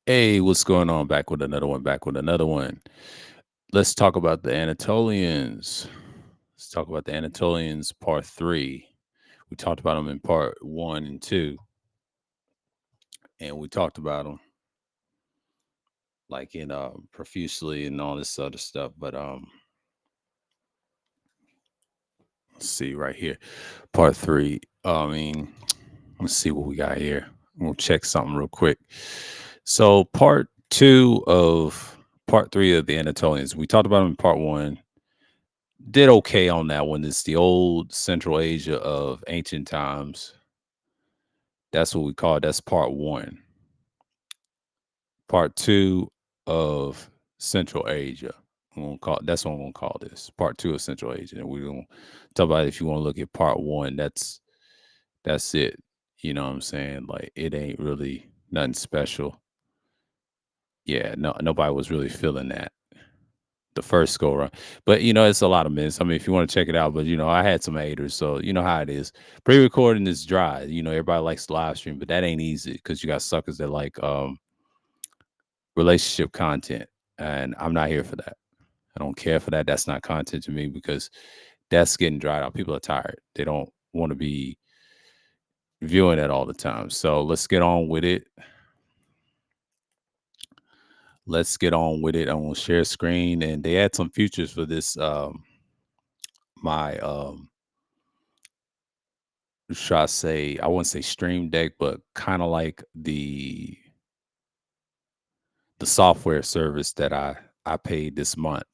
Hey, what's going on? Back with another one. Back with another one. Let's talk about the Anatolians. Let's talk about the Anatolians part three. We talked about them in part one and two, and we talked about them like in profusely and all this other stuff. But let's see right here, part three. Let's see what we got here. We'll check something real quick. So part three of the Anatolians. We talked about them in part one. Did okay on that one. It's the old Central Asia of ancient times. That's what we call it. That's part one. Part two of Central Asia. That's what I'm gonna call this. Part two of Central Asia. And we're gonna talk about it. If you want to look at part one, that's it. You know what I'm saying? Like it ain't really nothing special. Yeah, no nobody was really feeling that. The first go around. But it's a lot of minutes. I mean, if you want to check it out, but I had some haters, so you know how it is. Pre-recording is dry. Everybody likes to live stream, but that ain't easy because you got suckers that like relationship content. And I'm not here for that. I don't care for that. That's not content to me because that's getting dried out. People are tired. They don't want to be viewing it all the time. So let's get on with it. Let's get on with it. I'm gonna share screen and they had some features for this my should I say, I wouldn't say stream deck, but kind of like the software service that I paid this month.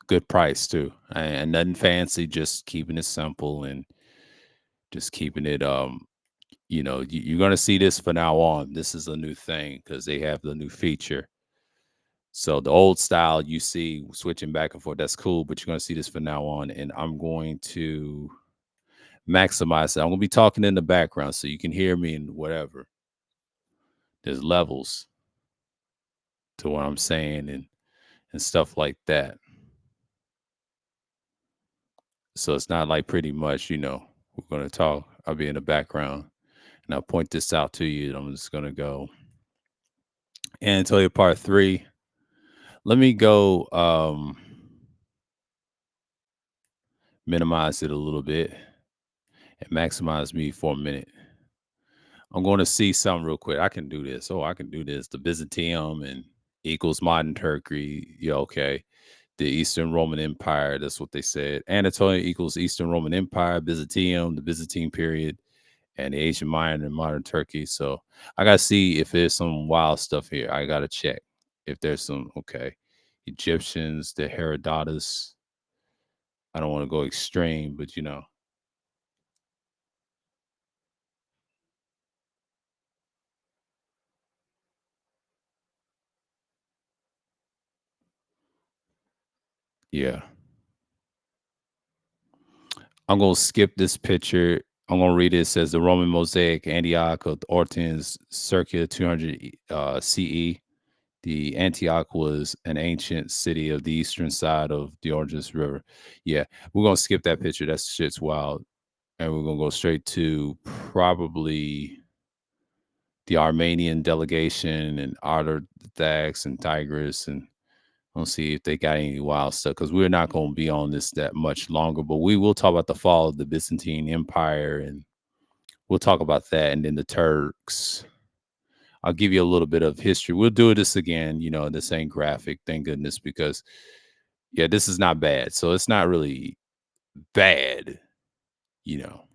Good price too. And nothing fancy, just keeping it simple and just keeping it you're gonna see this for now on. This is a new thing because they have the new feature. So the old style you see switching back and forth, that's cool, but you're gonna see this for now on. And I'm going to maximize that. I'm gonna be talking in the background so you can hear me and whatever. There's levels to what I'm saying and stuff like that. So it's not like pretty much, we're gonna talk. I'll be in the background and I'll point this out to you. And I'm just gonna go and tell you part three. Let me go minimize it a little bit and maximize me for a minute. I'm going to see something real quick. I can do this. Oh, I can do this. The Byzantium and equals modern Turkey. Yeah, okay. The Eastern Roman Empire. That's what they said. Anatolia equals Eastern Roman Empire, Byzantium, the Byzantine period, and the Asian Minor and modern Turkey. So I gotta see if there's some wild stuff here. I gotta check if there's some Egyptians, the Herodotus. I don't want to go extreme, but yeah. I'm gonna skip this picture. I'm gonna read it. It says the Roman mosaic Antioch of Ortans circa 200 CE. The Antioch was an ancient city of the eastern side of the Oranges River. Yeah, we're gonna skip that picture. That shit's wild, and we're gonna go straight to probably the Armenian delegation and Artax and Tigris, and we'll see if they got any wild stuff because we're not gonna be on this that much longer. But we will talk about the fall of the Byzantine Empire, and we'll talk about that, and then the Turks. I'll give you a little bit of history. We'll do this again, this ain't graphic, thank goodness, because yeah, this is not bad. So it's not really bad, you know.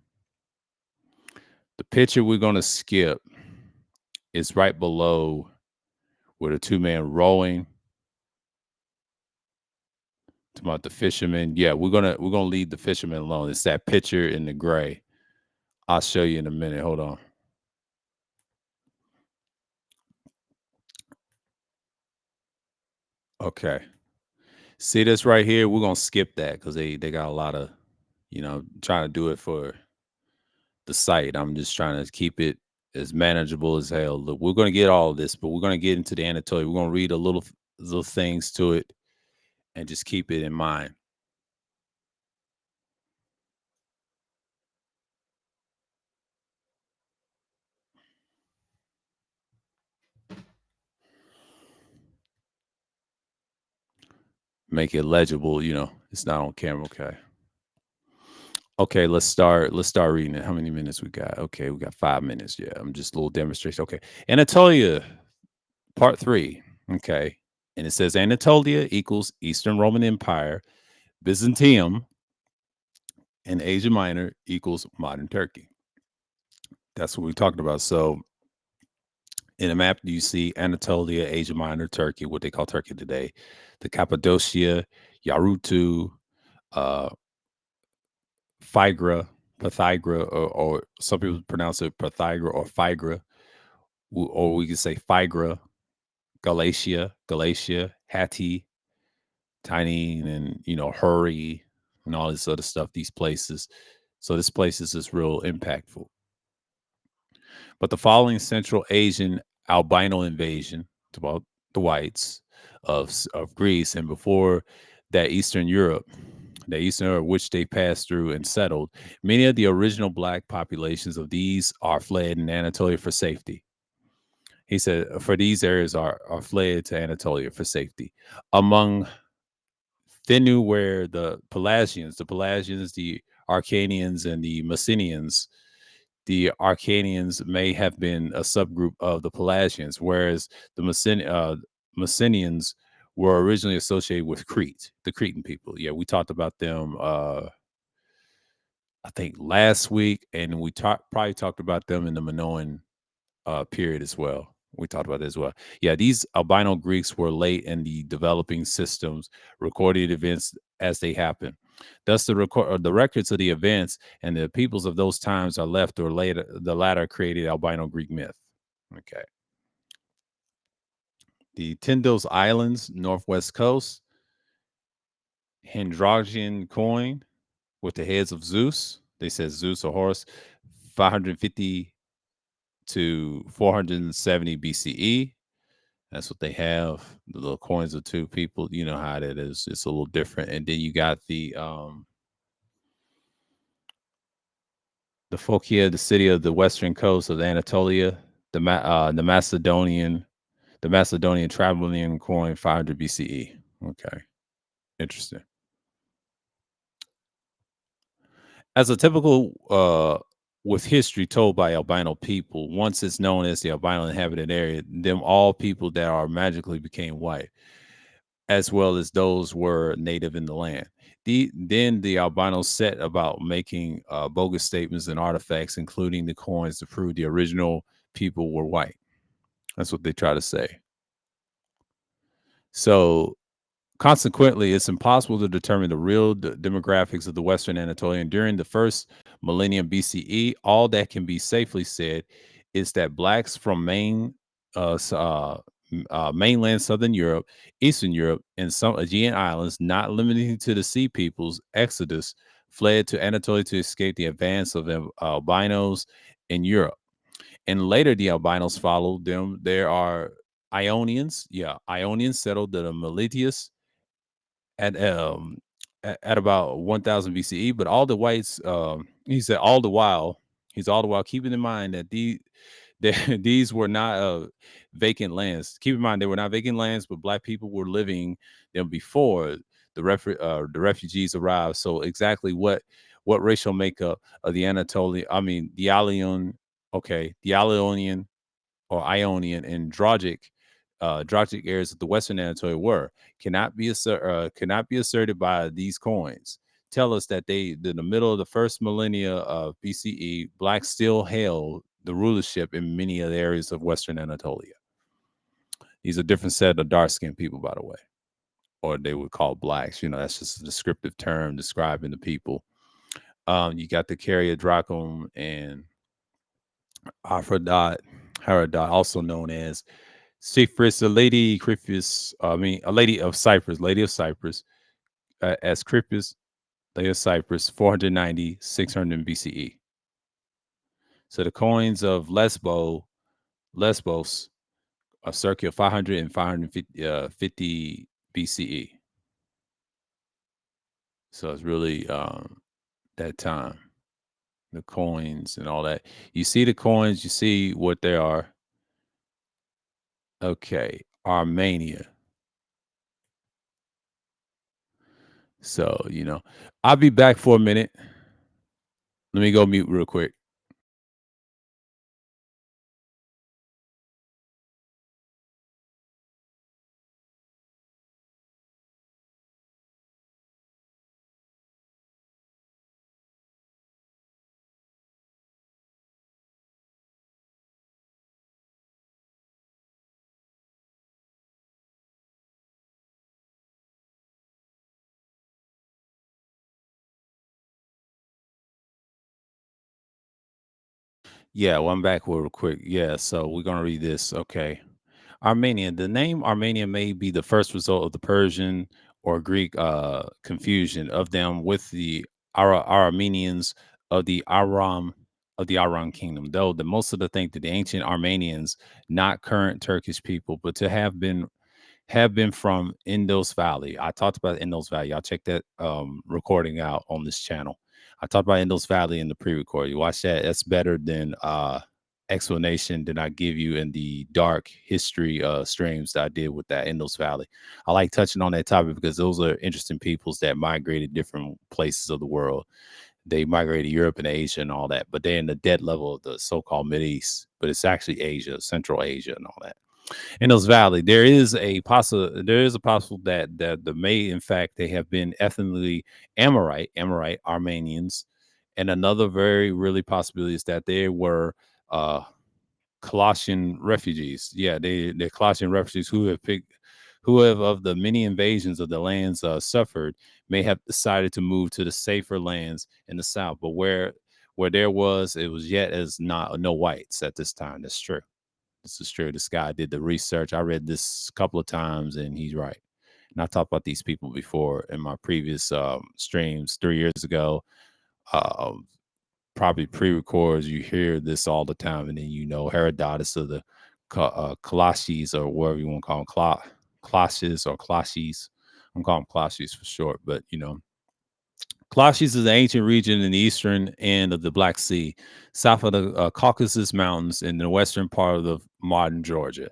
The picture we're gonna skip is right below where the two men rowing about the fisherman. Yeah, we're gonna leave the fisherman alone. It's that picture in the gray. I'll show you in a minute. Hold on. Okay. See this right here? We're gonna skip that because they got a lot of, trying to do it for the site. I'm just trying to keep it as manageable as hell. Look, we're gonna get all of this, but we're gonna get into the Anatolia. We're gonna read a little things to it and just keep it in mind. make it legible. It's not on camera. Okay. Okay, let's start reading it. How many minutes we got? Okay, we got 5 minutes. Yeah, I'm just a little demonstration. Okay. Anatolia, part three. Okay. And it says Anatolia equals Eastern Roman Empire, Byzantium, and Asia Minor equals modern Turkey. That's what we talked about. So in a map, you see Anatolia, Asia Minor, Turkey, what they call Turkey today, the Cappadocia, Yarutu, uh, Pythra, or some people pronounce it Pythagra or Phygra, or we could say Phygra, Galatia, Hatti, Tiny, and Hurry, and all this other stuff. These places, so this place is just real impactful. But the following Central Asian albino invasion, it's about the whites of Greece, and before that Eastern Europe, which they passed through and settled, many of the original black populations of these are fled in Anatolia for safety. He said, for these areas are fled to Anatolia for safety. Among Thinnu, where the Pelasgians, the Arcanians, and the Messenians, the Arcanians may have been a subgroup of the Pelasgians, whereas the Messenians were originally associated with Crete, the Cretan people. Yeah, we talked about them, I think, last week, and we probably talked about them in the Minoan period as well. We talked about that as well. Yeah, these albino Greeks were late in the developing systems, recorded events as they happen. Thus, the records of the events and the peoples of those times are left, or later the latter created albino Greek myth. Okay, the Tindos Islands, northwest coast, Androgyne coin with the heads of Zeus. They said Zeus or Horus, 550 to 470 BCE. That's what they have. The little coins of two people. You know how that is. It's a little different. And then you got the Phocia, the city of the western coast of Anatolia, the Macedonian traveling coin, 500 BCE. Okay, interesting. As a typical with history told by albino people, once it's known as the albino inhabited area, them all people that are magically became white, as well as those were native in the land. Then the albinos set about making bogus statements and artifacts, including the coins, to prove the original people were white. That's what they try to say. So consequently, it's impossible to determine the real demographics of the Western Anatolian during the first millennium BCE. All that can be safely said is that blacks from mainland Southern Europe, Eastern Europe, and some Aegean islands, not limited to the sea peoples, exodus, fled to Anatolia to escape the advance of albinos in Europe. And later, the albinos followed them. There are Ionians. Yeah, Ionians settled the Meletius at about 1000 BCE. But all the whites, he said, all the while keeping in mind that these were not vacant lands. Keep in mind they were not vacant lands, but black people were living them before the refugees arrived. So exactly what racial makeup of the Anatolian, I mean the Ionian, okay, the Ionian or Ionian and Dragic areas of the Western Anatolia were cannot be asserted by these coins. Tell us that in the middle of the first millennia of BCE, blacks still held the rulership in many of the areas of Western Anatolia. These are different set of dark skinned people, by the way, or they would call blacks. That's just a descriptive term describing the people. You got the Carrier Dracum and Aphrodite, Herodot, also known as Cyprus, a lady Crippus, I mean, a lady of Cyprus, as Crippus, lady of Cyprus, 490, 600 BCE. So the coins of Lesbos are circa 500 and 550 BCE. So it's really that time, the coins and all that. You see the coins, you see what they are. Okay, Armenia. So, I'll be back for a minute. Let me go mute real quick. Yeah, well, I'm back real quick. Yeah, so we're gonna read this. Okay. Armenian. The name Armenia may be the first result of the Persian or Greek confusion of them with the Armenians of the Aram kingdom. Though the most of the think that the ancient Armenians, not current Turkish people, but to have been from Indus Valley. I talked about Indus Valley. Y'all check that recording out on this channel. I talked about Indus Valley in the pre-record. You watch that. That's better than explanation that I give you in the dark history streams that I did with that Indus Valley. I like touching on that topic because those are interesting peoples that migrated different places of the world. They migrated to Europe and Asia and all that, but they're in the dead level of the so-called Mid East, but it's actually Asia, Central Asia, and all that. In those valley, there is a possible that the may in fact they have been ethnically Amorite Armenians, and another very really possibility is that they were uh Colossian refugees. Yeah, they're Colossian refugees who have of the many invasions of the lands suffered may have decided to move to the safer lands in the south, but where there was it was yet as not no whites at this time. That's true. This is true. This guy did the research. I read this a couple of times, and he's right. And I talked about these people before in my previous streams 3 years ago. Um, Probably pre-records. You hear this all the time, and then Herodotus of the Colossus or whatever you want to call them, Clashes or Clashes. I'm calling them Clashes for short, but Clashes is an ancient region in the eastern end of the Black Sea, south of the Caucasus Mountains, in the western part of the modern Georgia,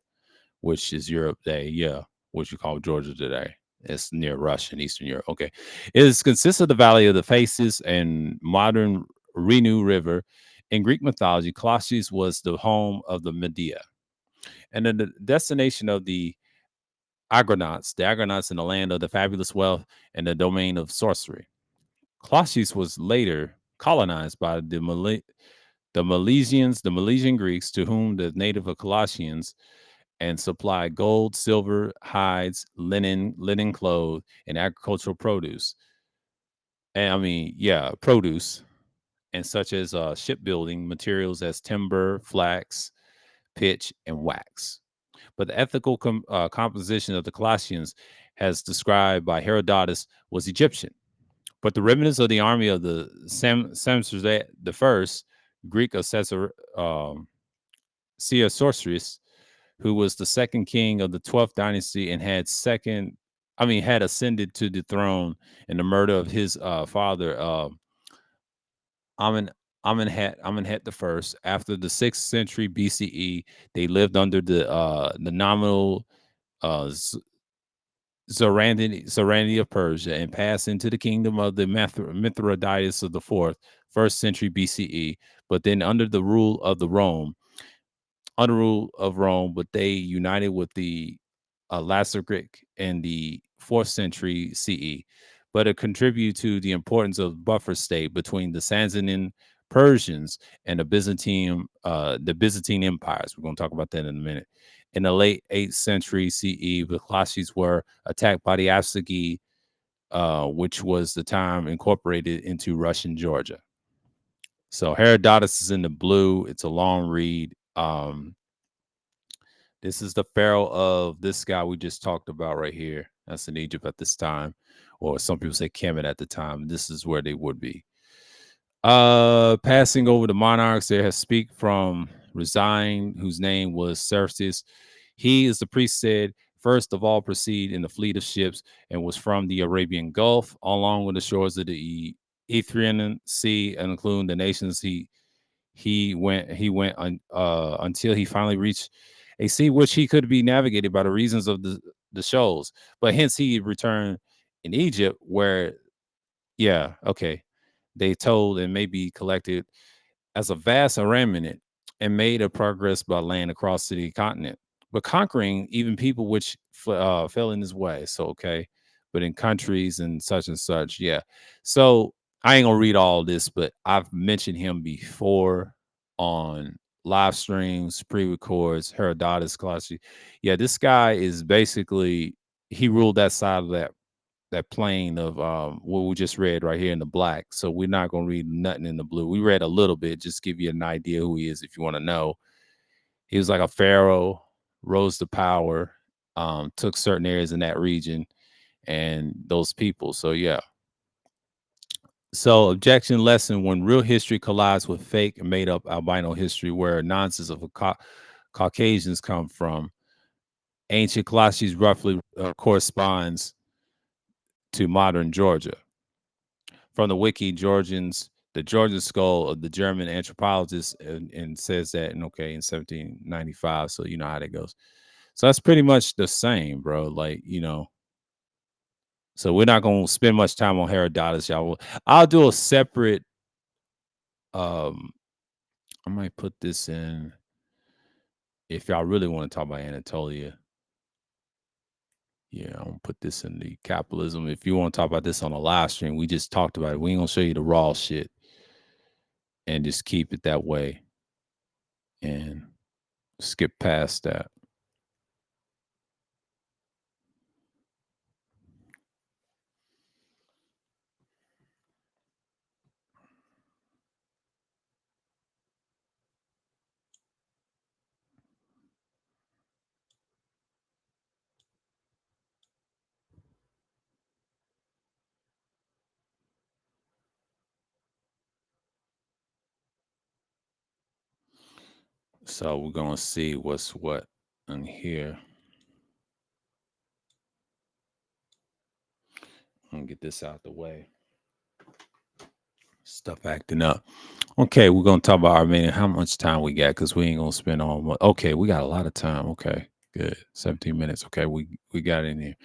which is Europe today. Yeah, what you call Georgia today. It's near Russia and Eastern Europe. Okay. Consists of the Valley of the Faces and modern Renu River. In Greek mythology, Colossus was the home of the Medea and then the destination of the Argonauts in the land of the fabulous wealth and the domain of sorcery. Colossus was later colonized by the Milesian Greeks, to whom the native of Colossians and supplied gold, silver, hides, linen clothes, and agricultural produce. And I mean, yeah, produce and such as shipbuilding materials as timber, flax, pitch, and wax. But the ethical composition of the Colossians, as described by Herodotus, was Egyptian. But the remnants of the army of the Samson the First, Greek of Sorceress, who was the second king of the 12th dynasty and had ascended to the throne in the murder of his father, Amen, Amenhet the First. After the 6th century BCE, they lived under the nominal uh, sovereignty of Persia and passed into the kingdom of the Mithridates of the first century BCE, but then under rule of Rome, but they united with the Lazarik in the 4th century CE. But it contributed to the importance of buffer state between the Sasanian Persians and the Byzantine empires. We're going to talk about that in a minute. In the late 8th century CE, the Colossus were attacked by the Absagi, which was the time incorporated into Russian Georgia. So Herodotus is in the blue. It's a long read. This is the pharaoh of this guy we just talked about right here. That's in Egypt at this time, or some people say Kemet at the time. This is where they would be. Passing over the monarchs, there has speak from Resign, whose name was Xerxes. He is the priest said, first of all proceed in the fleet of ships, and was from the Arabian Gulf, along with the shores of the Erythraean Sea, and including the nations he went until he finally reached a sea which he could be navigated by the reasons of the shoals. But hence he returned in Egypt, where yeah, okay, they told and may be collected as a vast armament and made a progress by land across the continent, but conquering even people which fell in his way. So, okay, but in countries and such, yeah. So I ain't gonna read all this, but I've mentioned him before on live streams, pre-records, Herodotus, Colossi. Yeah, this guy is basically he ruled that side of that plane of what we just read right here in the black. So we're not gonna read nothing in the blue. We read a little bit, just give you an idea who he is if you want to know. He was like a pharaoh, rose to power, took certain areas in that region and those people. So yeah. So objection lesson: when real history collides with fake and made up albino history, where nonsense of Caucasians come from, ancient Colossus roughly corresponds to modern Georgia. From the wiki, the Georgian skull of the German anthropologist, and says that in 1795. So you know how that goes. So that's pretty much the same, bro. Like, so we're not gonna spend much time on Herodotus, y'all. I'll do a separate. Um, I might put this in if y'all really want to talk about Anatolia. Yeah, I'm gonna put this in the capitalism. If you want to talk about this on a live stream, we just talked about it. We ain't gonna show you the raw shit and just keep it that way and skip past that. So we're gonna see what's what in here. I'm gonna get this out the way. Stuff acting up. Okay, we're gonna talk about Armenia. How much time we got? Because we ain't gonna spend all. Okay, we got a lot of time. Okay, good. 17 minutes. Okay, we got in here.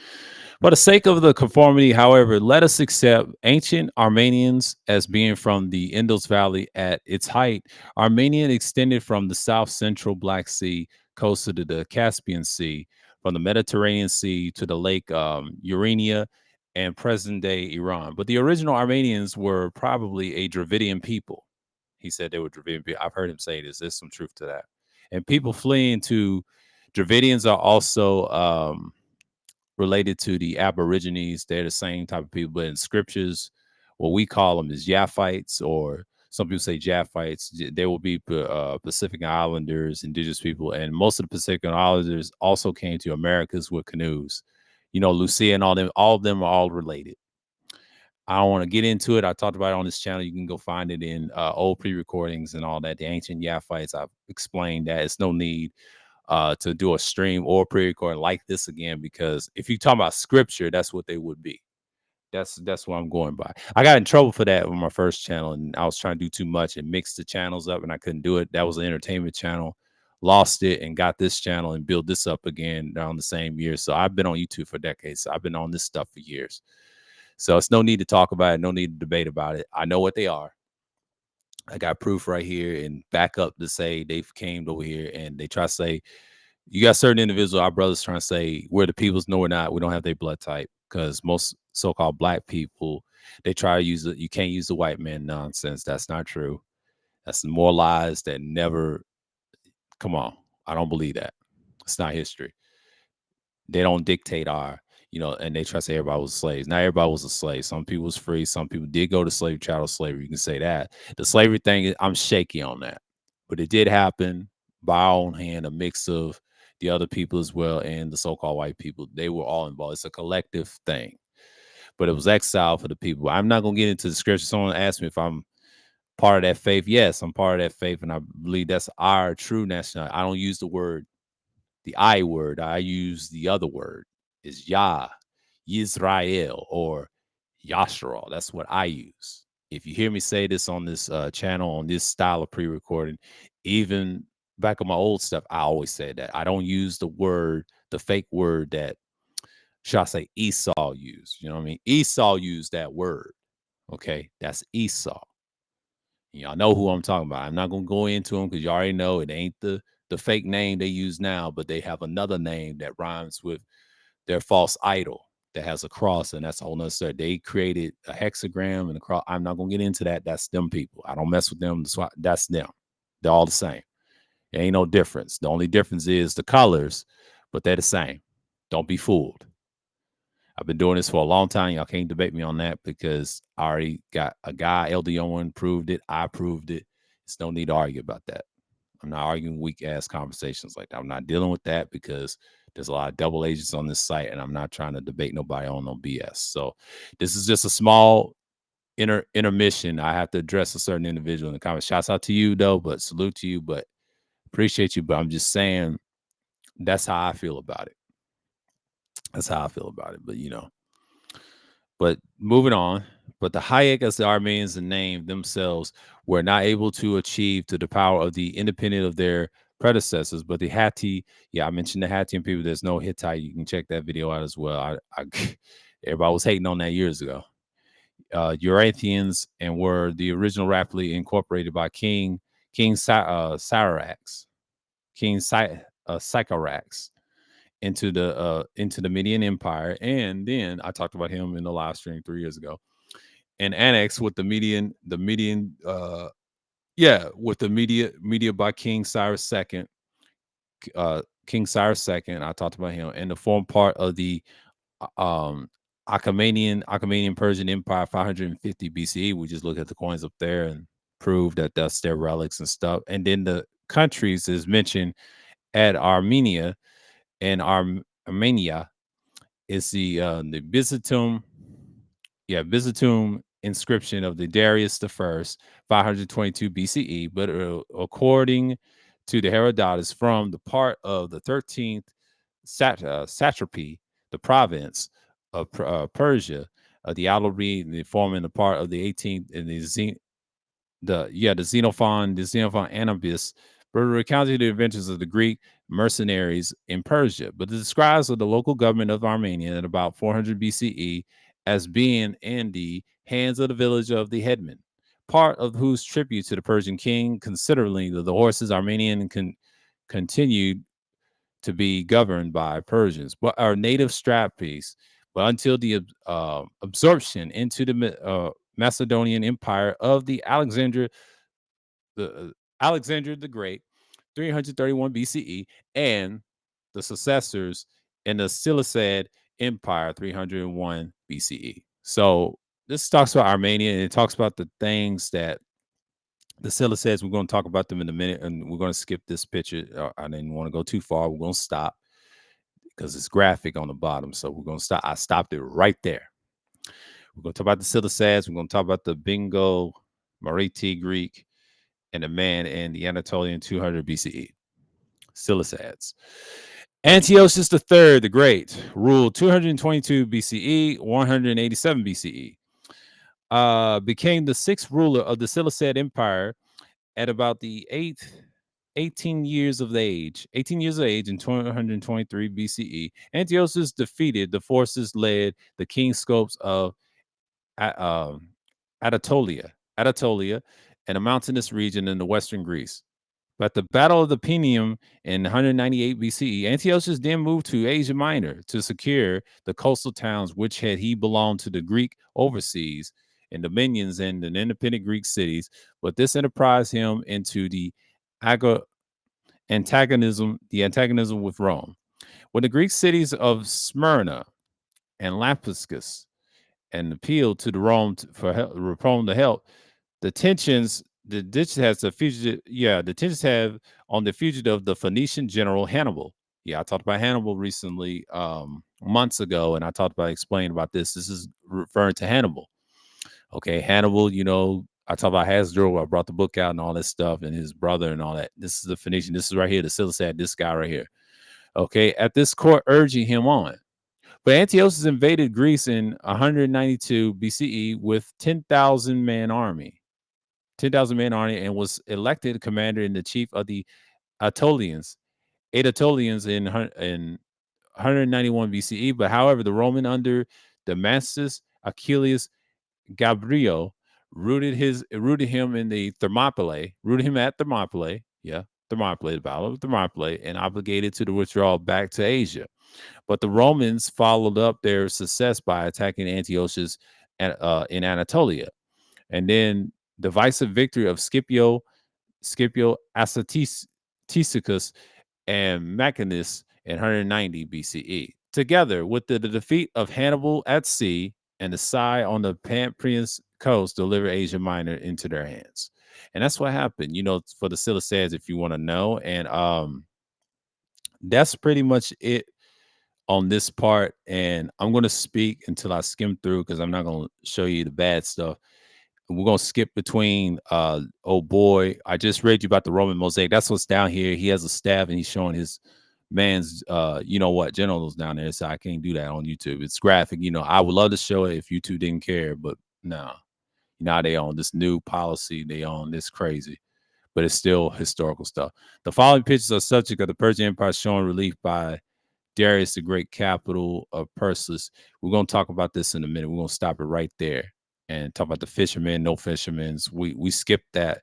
For the sake of the conformity, however, let us accept ancient Armenians as being from the Indus Valley at its height. Armenian extended from the south central Black Sea coast to the Caspian Sea, from the Mediterranean Sea to the Lake Urania and present day Iran. But the original Armenians were probably a Dravidian people. He said they were Dravidian people. I've heard him say this. There's some truth to that. And people fleeing to Dravidians are also related to the Aborigines. They're the same type of people, but in scriptures, what we call them is Yaphites, or some people say Japhites. They will be Pacific Islanders, indigenous people, and most of the Pacific Islanders also came to Americas with canoes. Lucia and all of them are all related. I don't want to get into it. I talked about it on this channel. You can go find it in old pre-recordings and all that. The ancient Yaphites, I've explained that. It's no need to do a stream or pre-record like this again, because if you talk about scripture, that's what they would be. That's what I'm going by. I got in trouble for that on my first channel, and I was trying to do too much and mix the channels up, and I couldn't do it. That was an entertainment channel. Lost it and got this channel and built this up again around the same year. So I've been on YouTube for decades. So I've been on this stuff for years. So it's no need to talk about it, no need to debate about it. I know what they are. I got proof right here and back up to say they've came over here and they try to say you got certain individuals, our brothers trying to say we're the peoples. No, we're not. We don't have their blood type, because most so-called black people, they try to use it. You can't use the white man nonsense. That's not true. That's more lies that never come on. I don't believe that. It's not history. They don't dictate and they try to say everybody was slaves. Not everybody was a slave. Some people was free. Some people did go to slave, chattel slavery. You can say that. The slavery thing, I'm shaky on that. But it did happen by our own hand, a mix of the other people as well and the so-called white people. They were all involved. It's a collective thing. But it was exile for the people. I'm not gonna get into the scripture. Someone asked me if I'm part of that faith. Yes, I'm part of that faith, and I believe that's our true national. I don't use the I word. I use the other word. Is Yah, Yisrael, or Yashral. That's what I use. If you hear me say this on this channel, on this style of pre-recording, even back on my old stuff, I always say that. I don't use the fake word that Should I say Esau used? You know what I mean? Esau used that word. Okay, that's Esau. Y'all know who I'm talking about. I'm not gonna go into them because you already know it ain't the fake name they use now, but they have another name that rhymes with their false idol that has a cross, and that's a whole nother story. They created a hexagram and a cross. I'm not gonna get into that. That's them people. I don't mess with them. That's them. They're all the same. There ain't no difference. The only difference is the colors, but they're the same. Don't be fooled. I've been doing this for a long time. Y'all can't debate me on that because I already got a guy, LD Owen, proved it. I proved it. There's no need to argue about that. I'm not arguing weak ass conversations like that. I'm not dealing with that because there's a lot of double agents on this site, and I'm not trying to debate nobody on no BS. So this is just a small intermission. I have to address a certain individual in the comments. Shouts out to you though, but salute to you, but appreciate you. But I'm just saying that's how I feel about it. That's how I feel about it. But but moving on. But the Hayek, as the Armenians name themselves, were not able to achieve to the power of the independent of their predecessors. But the Hatti, yeah, I mentioned the Hattian people. There's no Hittite. You can check that video out as well. Everybody was hating on that years ago. Eurathians and were the original rapidly incorporated by Sycorax, Sycorax into the Median Empire, and then I talked about him in the live stream 3 years ago, and annexed with with the media by King Cyrus II. I talked about him, and the form part of the um Achaemenian Persian Empire 550 BCE. We just look at the coins up there and prove that that's their relics and stuff. And then the countries is mentioned at Armenia and Armenia is the Byzantium inscription of the Darius the First, 522 BCE. But according to the Herodotus, from the part of the 13th satrapy, the province of Persia, the Alauri, forming the part of the 18th and the Xenophon Anubis, but recounting the adventures of the Greek mercenaries in Persia. But it describes the local government of Armenia at about 400 BCE as being in the hands of the village of the headman, part of whose tribute to the Persian king, considerably the horses Armenian continued to be governed by Persians, but our native strappies. But until the absorption into the Macedonian Empire of the Alexander the Great, 331 BCE, and the successors in the Seleucid Empire, 301 BCE. So this talks about Armenia, and it talks about the things that the Seleucids. We're going to talk about them in a minute, and we're going to skip this picture. I didn't want to go too far. We're going to stop because it's graphic on the bottom. So we're going to stop. I stopped it right there. We're going to talk about the Seleucids. We're going to talk about the Bingo, Mariti Greek, and the man in the Anatolian 200 BCE. Seleucids. Antiochus III the Great ruled 222 BCE, 187 BCE. Became the sixth ruler of the Seleucid Empire at about the 18 years of age in 223 BCE. Antiochus defeated the forces led the king scopes of Anatolia, and a mountainous region in the western Greece. But the Battle of the Penium in 198 BCE, Antiochus then moved to Asia Minor to secure the coastal towns which had he belonged to the Greek overseas and dominions and the independent Greek cities. But this enterprise him into the antagonism with Rome. When the Greek cities of Smyrna and Lampsacus and appealed to the Rome to help, the tensions the tensions have on the fugitive of the Phoenician general Hannibal. Yeah, I talked about Hannibal recently, months ago, and I talked about explaining about this. This is referring to Hannibal. Okay, Hannibal, I talked about Hasdrubal. I brought the book out and all that stuff, and his brother and all that. This is the Phoenician. This is right here, the Seleucid, this guy right here. Okay, at this court urging him on. But Antiochus invaded Greece in 192 BCE with 10,000 man army. 10,000 man army, and was elected commander in the chief of the Aetolians in 191 BCE. But however, the Roman under Damascus Achilles Gabriel rooted him in the Thermopylae, rooted him at Thermopylae, yeah, Thermopylae, the Battle of Thermopylae, and obligated to the withdrawal back to Asia. But the Romans followed up their success by attacking Antiochus in Anatolia, and then the divisive victory of Scipio Assaticus and Mechanus in 190 BCE, together with the defeat of Hannibal at sea and the Sai on the Pampean coast, delivered Asia Minor into their hands. And that's what happened, for the Silicates, if you want to know. And that's pretty much it on this part. And I'm going to speak until I skim through because I'm not going to show you the bad stuff. We're gonna skip between oh boy, I just read you about the Roman mosaic. That's what's down here. He has a staff and he's showing his man's you know what, genitals down there. So I can't do that on YouTube. It's graphic, I would love to show it if YouTube didn't care, but no. Now they on this new policy, they on this crazy, but it's still historical stuff. The following pictures are subject of the Persian Empire showing relief by Darius the Great, capital of Perseus. We're going to talk about this in a minute. We're going to stop it right there and talk about the fishermen, no fishermen's. We skipped that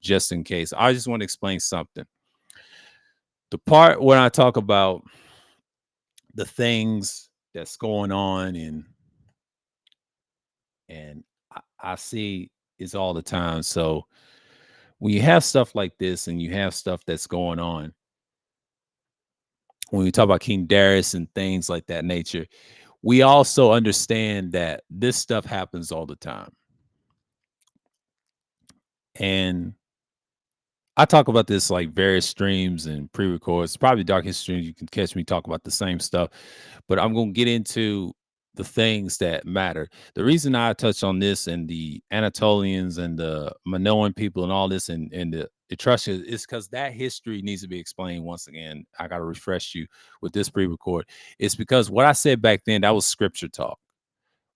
just in case. I just want to explain something. The part when I talk about the things that's going on and I see it's all the time. So when you have stuff like this and you have stuff that's going on, when we talk about King Darius and things like that nature, we also understand that this stuff happens all the time. And I talk about this like various streams and pre-records, probably dark history streams. You can catch me talk about the same stuff, but I'm going to get into the things that matter. The reason I touch on this and the Anatolians and the Minoan people and all this and the Etruscans is because that history needs to be explained once again. I got to refresh you with this pre-record. It's because what I said back then, that was scripture talk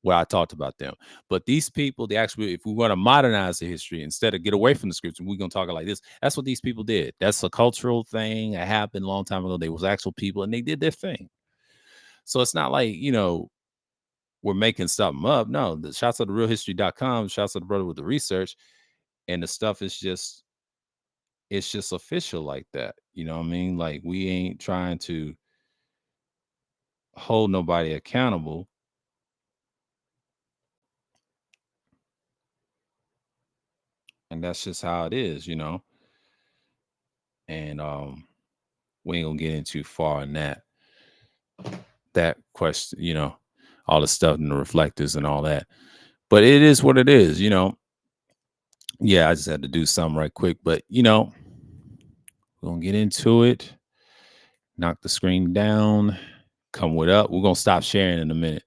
where I talked about them. But these people, they actually, if we want to modernize the history instead of get away from the scripture, we're gonna talk like this. That's what these people did. That's a cultural thing that happened a long time ago. They was actual people and they did their thing. So it's not like, we're making something up. No, the shots of the realhistory.com, shots of the brother with the research, and the stuff is just it's just official like that. You know what I mean? Like we ain't trying to hold nobody accountable. And that's just how it is. And we ain't gonna get into far in that question, all the stuff and the reflectors and all that. But it is what it is. Yeah, I just had to do something right quick, but we're gonna get into it, knock the screen down, come with up. We're gonna stop sharing in a minute.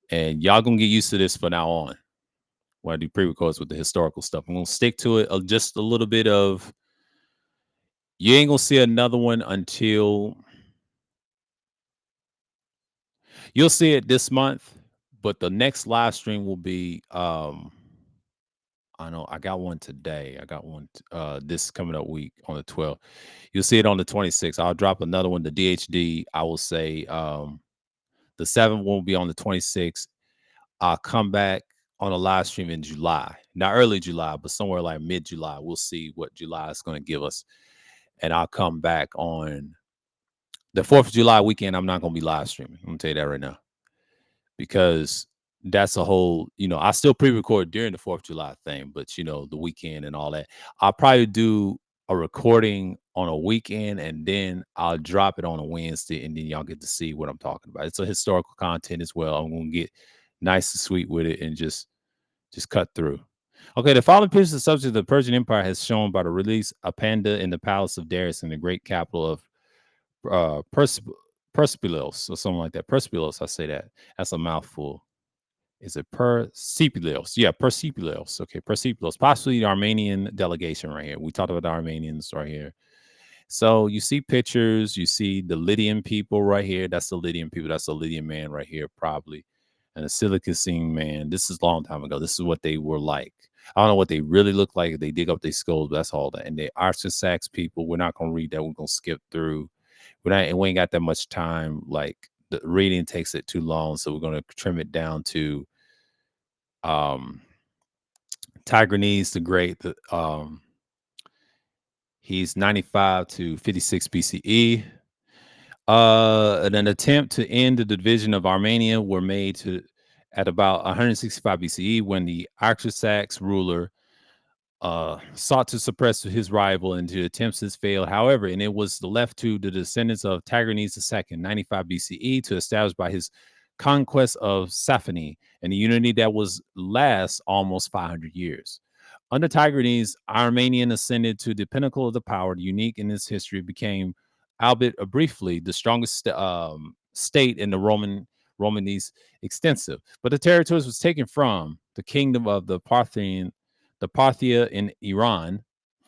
And y'all gonna get used to this from now on. When I do pre-records with the historical stuff, I'm gonna stick to it just a little bit of you ain't gonna see another one until you'll see it this month, but the next live stream will be I know I got one today. I got one this coming up week on the 12th. You'll see it on the 26th. I'll drop another one, the DHD. I will say the 7th will be on the 26th. I'll come back on a live stream in July. Not early July, but somewhere like mid-July. We'll see what July is going to give us. And I'll come back on the 4th of July weekend. I'm not going to be live streaming. I'm going to tell you that right now. Because that's a whole, I still pre-record during the 4th of July thing, but the weekend and all that. I'll probably do a recording on a weekend and then I'll drop it on a Wednesday and then y'all get to see what I'm talking about. It's a historical content as well. I'm gonna get nice and sweet with it and just cut through. Okay, the following picture is the subject of the Persian Empire has shown by the release a panda in the palace of Darius in the great capital of Persepolis or something like that. Persepolis, I say that. That's a mouthful. Is it Persepolis? Yeah, Persepolis. Okay, Persepolis. Possibly the Armenian delegation right here. We talked about the Armenians right here. So you see pictures, you see the Lydian people right here. That's the Lydian people. That's the Lydian man right here, probably. And the Silicacean man. This is a long time ago. This is what they were like. I don't know what they really look like if they dig up their skulls, but that's all that. And the Arsasax people, we're not going to read that. We're going to skip through. We ain't got that much time. Like the reading takes it too long, so we're gonna trim it down to um Tigranes the Great. He's 95 to 56 BCE. An attempt to end the division of Armenia were made to at about 165 BCE when the Arsaces ruler sought to suppress his rival and to attempts this failed. However, and it was left to the descendants of Tigranes II, 95 BCE, to establish by his conquest of Saphony and a unity that was last almost 500 years. Under Tigranes, Armenian ascended to the pinnacle of the power, unique in its history, became, albeit briefly, the strongest state in the Romanese extensive. But the territories was taken from the kingdom of the Parthia in Iran,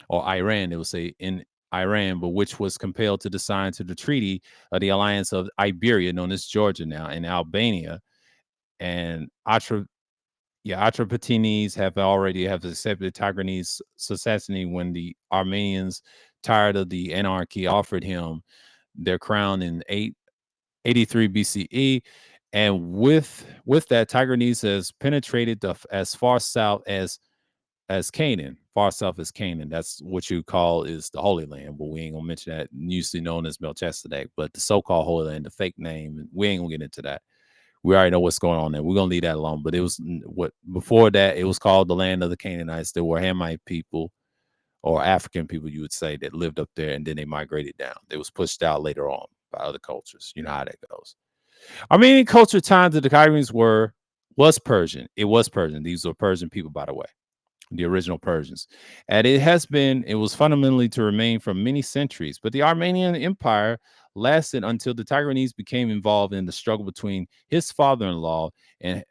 or Iran, they will say in Iran, but which was compelled to sign to the Treaty of the Alliance of Iberia, known as Georgia now, in Albania, and Atropatines have accepted Tigranes' successity when the Armenians, tired of the anarchy, offered him their crown in 883 BCE. And with that, Tigranes has penetrated as far south as Canaan, far south as Canaan. That's what you call is the Holy Land, but we ain't gonna mention that. Usually known as Melchizedek, but the so-called Holy Land, the fake name, we ain't gonna get into that. We already know what's going on there. We're gonna leave that alone. But it was what before that, it was called the land of the Canaanites. There were Hamite people or African people, you would say, that lived up there, and then they migrated down. They was pushed out later on by other cultures. You know how that goes. Armenian culture times the Kyrienes was Persian. It was Persian. These were Persian people, by the way, the original Persians. And it was fundamentally to remain for many centuries. But the Armenian Empire lasted until the Tigranes became involved in the struggle between his father-in-law and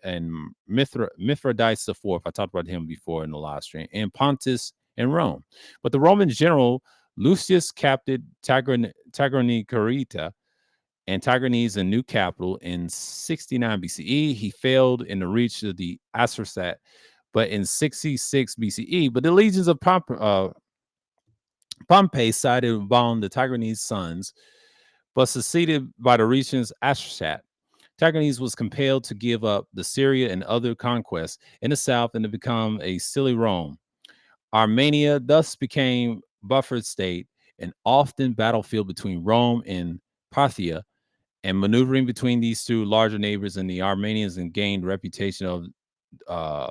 Mithridates IV. I talked about him before in the live stream, and Pontus and Rome. But the Roman general Lucius captured Tigranocarita and Tigranes, a new capital, in 69 BCE. He failed in the reach of the Astrasat, but in 66 BCE. But the legions of Pompey sided upon the Tigranes' sons, but succeeded by the region's Astrasat. Tigranes was compelled to give up the Syria and other conquests in the south and to become a silly Rome. Armenia thus became buffered state, an often battlefield between Rome and Parthia, and maneuvering between these two larger neighbors, and the Armenians and gained reputation of uh,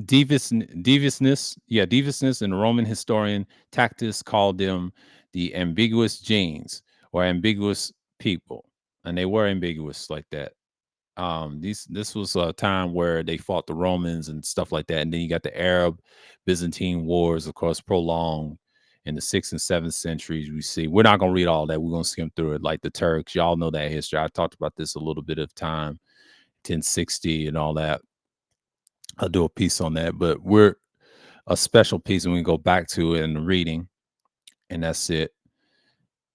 deviousness, and the Roman historian Tacitus called them the ambiguous genes or ambiguous people, and they were ambiguous like that. This was a time where they fought the Romans and stuff like that, and then you got the Arab Byzantine wars, of course, prolonged in the 6th and 7th centuries. We see we're not gonna read all that. We're gonna skim through it, like the Turks. Y'all know that history. I talked about this a little bit of time, 1060 and all that. I'll do a piece on that, but we're a special piece, and we can go back to it in the reading, and that's it.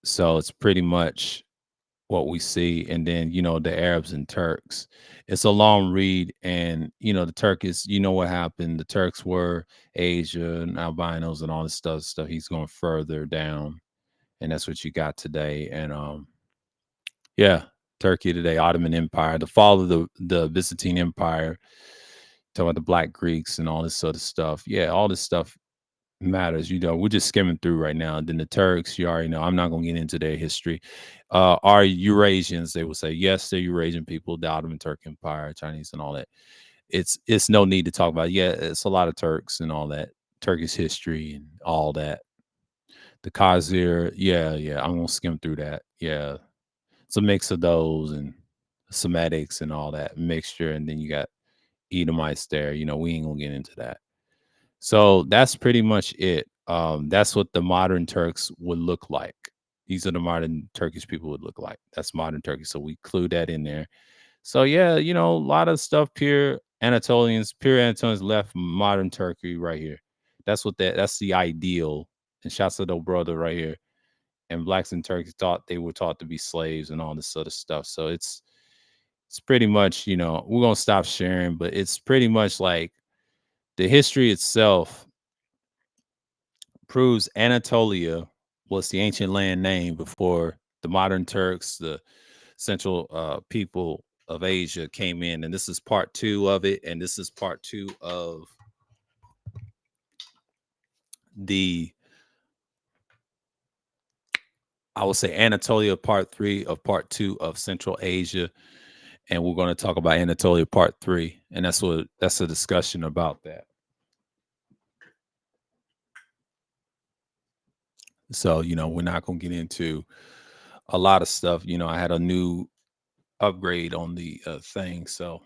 So it's pretty much what we see, and then the Arabs and Turks. It's a long read, and the Turkish. You know what happened? The Turks were Asia and albinos and all this stuff. He's going further down, and that's what you got today. And yeah, Turkey today, Ottoman Empire, the fall of the Byzantine Empire. Talking about the Black Greeks and all this sort of stuff. Yeah, all this stuff matters. We're just skimming through right now. And then the Turks, you already know. I'm not going to get into their history. Are Eurasians? They will say yes, they're Eurasian people, the Ottoman Turk Empire, Chinese, and all that. It's no need to talk about it. Yeah, it's a lot of Turks and all that, Turkish history and all that. The Khazir, yeah, I'm gonna skim through that. Yeah, it's a mix of those and Semitics and all that mixture, and then you got Edomites there. We ain't gonna get into that. So that's pretty much it. That's what the modern Turks would look like. These are the modern Turkish people would look like. That's modern Turkey. So we clue that in there. So yeah, a lot of stuff pure Anatolians left modern Turkey right here. That's the ideal. And shouts to the brother right here. And blacks in Turkey they were taught to be slaves and all this sort of stuff. So it's pretty much, we're gonna stop sharing, but it's pretty much like the history itself proves Anatolia was the ancient land name before the modern Turks, the central people of Asia came in. And this is part two of it. And this is part two of the, I would say, Anatolia part three of part two of Central Asia. And we're going to talk about Anatolia part three. And that's a discussion about that. So, we're not going to get into a lot of stuff. I had a new upgrade on the thing. So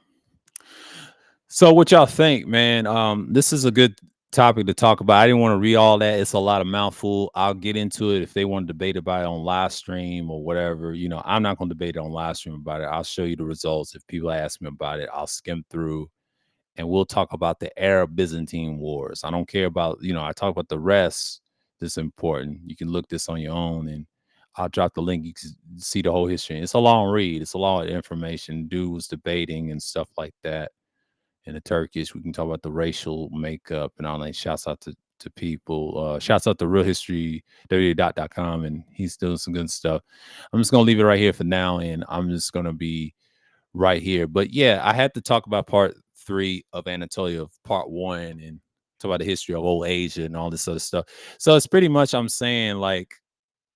what y'all think, man? This is a good topic to talk about. I didn't want to read all that. It's a lot of mouthful. I'll get into it if they want to debate about it on live stream or whatever. I'm not going to debate it on live stream about it. I'll show you the results. If people ask me about it, I'll skim through and we'll talk about the Arab Byzantine wars. I don't care about, I talk about the rest that's important. You can look this on your own and I'll drop the link. You can see the whole history. It's a long read. It's a lot of information. Dude was debating and stuff like that. In the Turkish, we can talk about the racial makeup and all that. Shouts out to people. Shouts out to Real History, www.com, and he's doing some good stuff. I'm just gonna leave it right here for now, and I'm just gonna be right here. But yeah, I had to talk about part three of Anatolia of part one and talk about the history of old Asia and all this other stuff. So it's pretty much I'm saying like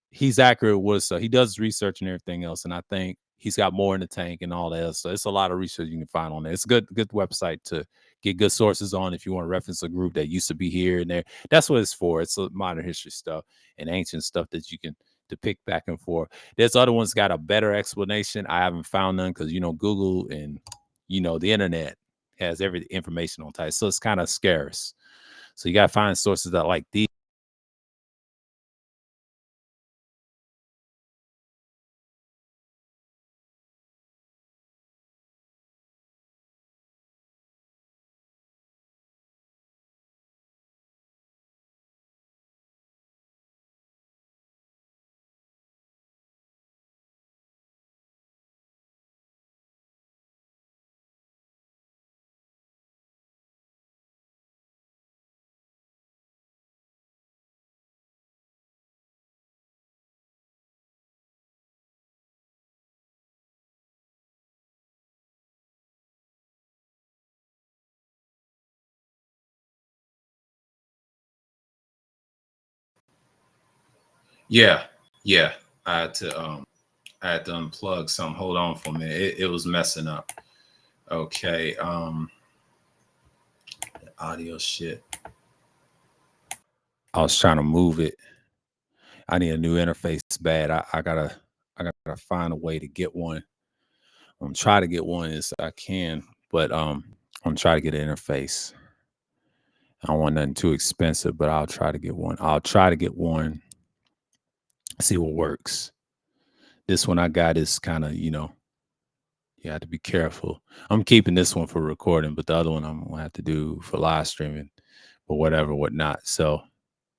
he's accurate with so he does research and everything else, and I think he's got more in the tank and all that else. So it's a lot of research you can find on there. It's a good website to get good sources on if you want to reference a group that used to be here and there. That's what it's for. It's a modern history stuff and ancient stuff that you can to pick back and forth. There's other ones got a better explanation. I haven't found none because Google and the internet has every information on type, so it's kind of scarce. So you gotta find sources that like these. Yeah, yeah. I had to I had to unplug some. Hold on for a minute. It was messing up. Okay. Audio shit. I was trying to move it. I need a new interface bad. I gotta find a way to get one. I'm trying to get one as I can, but I'm trying to get an interface. I don't want nothing too expensive, but I'll try to get one. I'll try to get one, see what works. This one I got is kind of, you have to be careful. I'm keeping this one for recording, but the other one I'm gonna have to do for live streaming or whatever, whatnot. So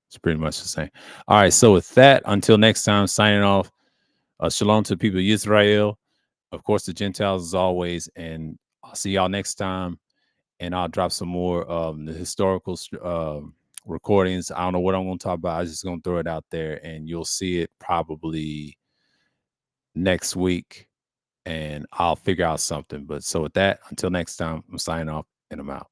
it's pretty much the same. All right. So with that, until next time, signing off. Shalom to the people of Israel, of course, the Gentiles as always, and I'll see y'all next time. And I'll drop some more the historical recordings. I don't know what I'm going to talk about. I'm just going to throw it out there, and you'll see it probably next week, and I'll figure out something. But so with that, until next time, I'm signing off and I'm out.